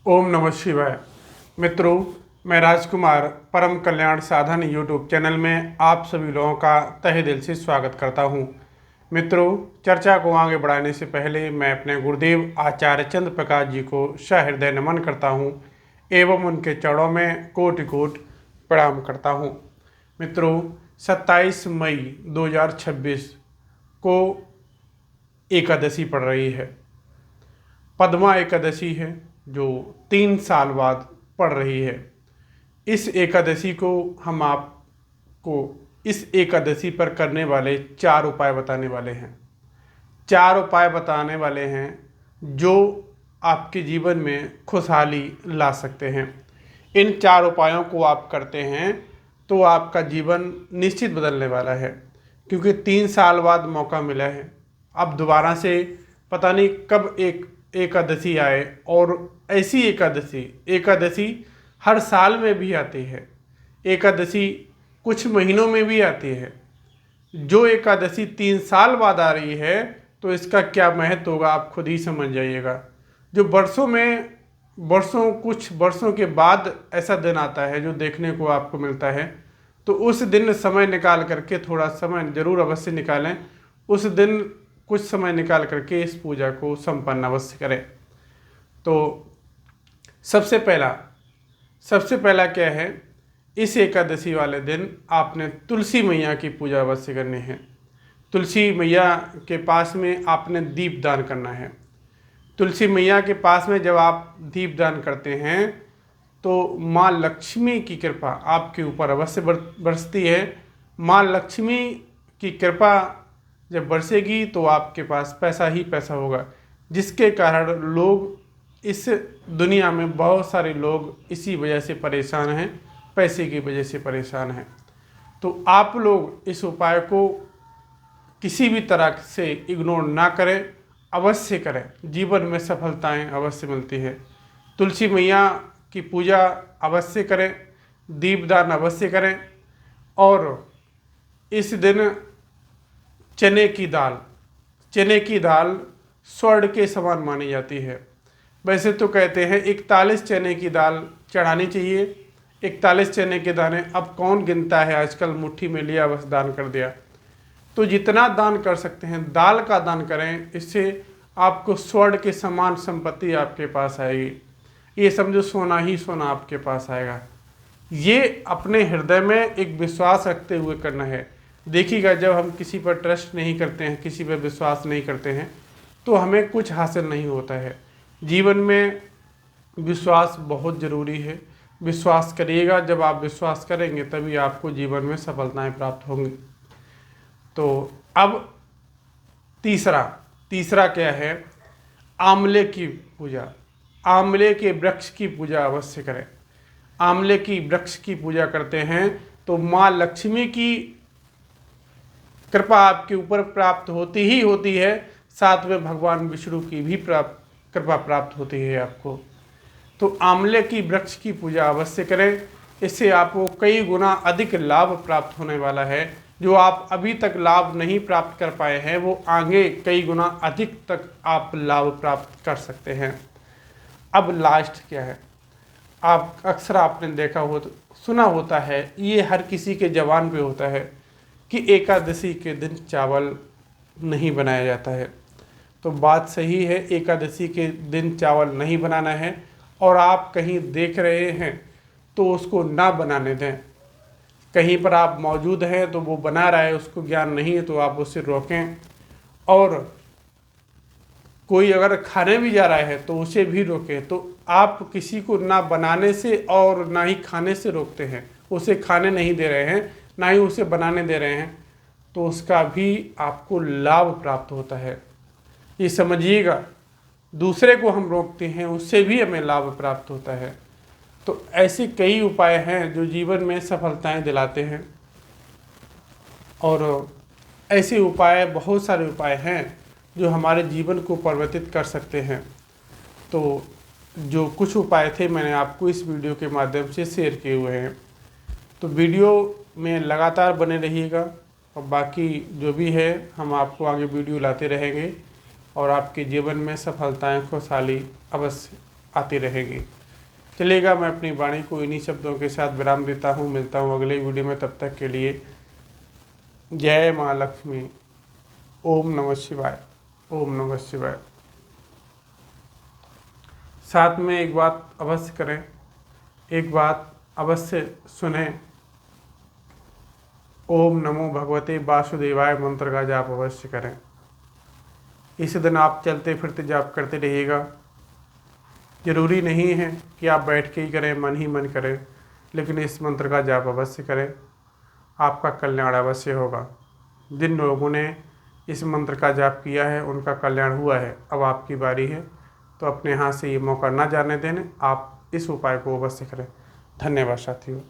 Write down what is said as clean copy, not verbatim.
ओम नमः शिवाय। मित्रों, मैं राजकुमार परम कल्याण साधन यूट्यूब चैनल में आप सभी लोगों का तहे दिल से स्वागत करता हूं। मित्रों, चर्चा को आगे बढ़ाने से पहले मैं अपने गुरुदेव आचार्य चंद्र प्रकाश जी को सहृदय नमन करता हूं एवं उनके चरणों में कोटि कोटि प्रणाम करता हूं। मित्रों, 27 मई 2026 को एकादशी पड़ रही है। पद्मा एकादशी है जो 3 साल बाद पड़ रही है। इस एकादशी को हम आपको इस एकादशी पर करने वाले 4 उपाय बताने वाले हैं। 4 उपाय बताने वाले हैं जो आपके जीवन में खुशहाली ला सकते हैं। इन 4 उपायों को आप करते हैं तो आपका जीवन निश्चित बदलने वाला है, क्योंकि 3 साल बाद मौका मिला है। अब दोबारा से पता नहीं कब एक एकादशी आए, और ऐसी एकादशी हर साल में भी आती है। एकादशी कुछ महीनों में भी आती है। जो एकादशी 3 साल बाद आ रही है तो इसका क्या महत्व होगा आप खुद ही समझ जाइएगा। जो कुछ वर्षों के बाद ऐसा दिन आता है जो देखने को आपको मिलता है, तो उस दिन समय निकाल करके, थोड़ा समय जरूर अवश्य निकालें। उस दिन कुछ समय निकाल करके इस पूजा को संपन्न अवश्य करें। तो सबसे पहला क्या है, इस एकादशी वाले दिन आपने तुलसी मैया की पूजा अवश्य करनी है। तुलसी मैया के पास में आपने दीप दान करना है। तुलसी मैया के पास में जब आप दीप दान करते हैं तो माँ लक्ष्मी की कृपा आपके ऊपर अवश्य बरसती है। माँ लक्ष्मी की कृपा जब बरसेगी तो आपके पास पैसा ही पैसा होगा, जिसके कारण लोग इस दुनिया में बहुत सारे लोग इसी वजह से परेशान हैं, पैसे की वजह से परेशान हैं। तो आप लोग इस उपाय को किसी भी तरह से इग्नोर ना करें, अवश्य करें। जीवन में सफलताएं अवश्य मिलती है। तुलसी मैया की पूजा अवश्य करें, दीपदान अवश्य करें, और इस दिन चने की दाल स्वर्ण के समान मानी जाती है। वैसे तो कहते हैं 41 चने की दाल चढ़ानी चाहिए। 41 चने के दाने अब कौन गिनता है, आजकल मुट्ठी में लिया बस दान कर दिया। तो जितना दान कर सकते हैं दाल का दान करें, इससे आपको स्वर्ण के समान संपत्ति आपके पास आएगी। ये समझो सोना ही सोना आपके पास आएगा। ये अपने हृदय में एक विश्वास रखते हुए करना है। देखिएगा, जब हम किसी पर ट्रस्ट नहीं करते हैं, किसी पर विश्वास नहीं करते हैं, तो हमें कुछ हासिल नहीं होता है। जीवन में विश्वास बहुत ज़रूरी है। विश्वास करिएगा, जब आप विश्वास करेंगे तभी आपको जीवन में सफलताएं प्राप्त होंगी। तो अब तीसरा क्या है, आंवले की पूजा। आंवले के वृक्ष की पूजा अवश्य करें। आंवले की वृक्ष की पूजा करते हैं तो माँ लक्ष्मी की कृपा आपके ऊपर प्राप्त होती ही होती है, साथ में भगवान विष्णु की भी कृपा प्राप्त होती है आपको। तो आंवले की वृक्ष की पूजा अवश्य करें। इससे आपको कई गुना अधिक लाभ प्राप्त होने वाला है। जो आप अभी तक लाभ नहीं प्राप्त कर पाए हैं, वो आगे कई गुना अधिक तक आप लाभ प्राप्त कर सकते हैं। अब लास्ट क्या है, आप अक्सर आपने देखा हो, सुना होता है, ये हर किसी के जबान पे होता है कि एकादशी के दिन चावल नहीं बनाया जाता है। तो बात सही है, एकादशी के दिन चावल नहीं बनाना है, और आप कहीं देख रहे हैं तो उसको ना बनाने दें। कहीं पर आप मौजूद हैं तो वो बना रहा है, उसको ज्ञान नहीं है तो आप उससे रोकें। और कोई अगर खाने भी जा रहा है तो उसे भी रोकें। तो आप किसी को ना बनाने से और ना ही खाने से रोकते हैं, उसे खाने नहीं दे रहे हैं, ना ही उसे बनाने दे रहे हैं, तो उसका भी आपको लाभ प्राप्त होता है। ये समझिएगा, दूसरे को हम रोकते हैं उससे भी हमें लाभ प्राप्त होता है। तो ऐसे कई उपाय हैं जो जीवन में सफलताएं दिलाते हैं, और ऐसे उपाय, बहुत सारे उपाय हैं जो हमारे जीवन को परिवर्तित कर सकते हैं। तो जो कुछ उपाय थे मैंने आपको इस वीडियो के माध्यम से शेयर किए हुए हैं। तो वीडियो में लगातार बने रहिएगा, और बाकी जो भी है हम आपको आगे वीडियो लाते रहेंगे, और आपके जीवन में सफलताएं, खुशहाली अवश्य आती रहेगी। चलिएगा, मैं अपनी वाणी को इन्हीं शब्दों के साथ विराम देता हूँ। मिलता हूँ अगले वीडियो में, तब तक के लिए जय माँ लक्ष्मी। ओम नमः शिवाय। ओम नमः शिवाय। साथ में एक बात अवश्य करें, एक बात अवश्य सुने। ओम नमो भगवते वासुदेवाय मंत्र का जाप अवश्य करें। इस दिन आप चलते फिरते जाप करते रहिएगा। जरूरी नहीं है कि आप बैठ के ही करें, मन ही मन करें, लेकिन इस मंत्र का जाप अवश्य करें, आपका कल्याण अवश्य होगा। जिन लोगों ने इस मंत्र का जाप किया है उनका कल्याण हुआ है। अब आपकी बारी है, तो अपने हाथ से ये मौका ना जाने देने, आप इस उपाय को अवश्य करें। धन्यवाद साथियों।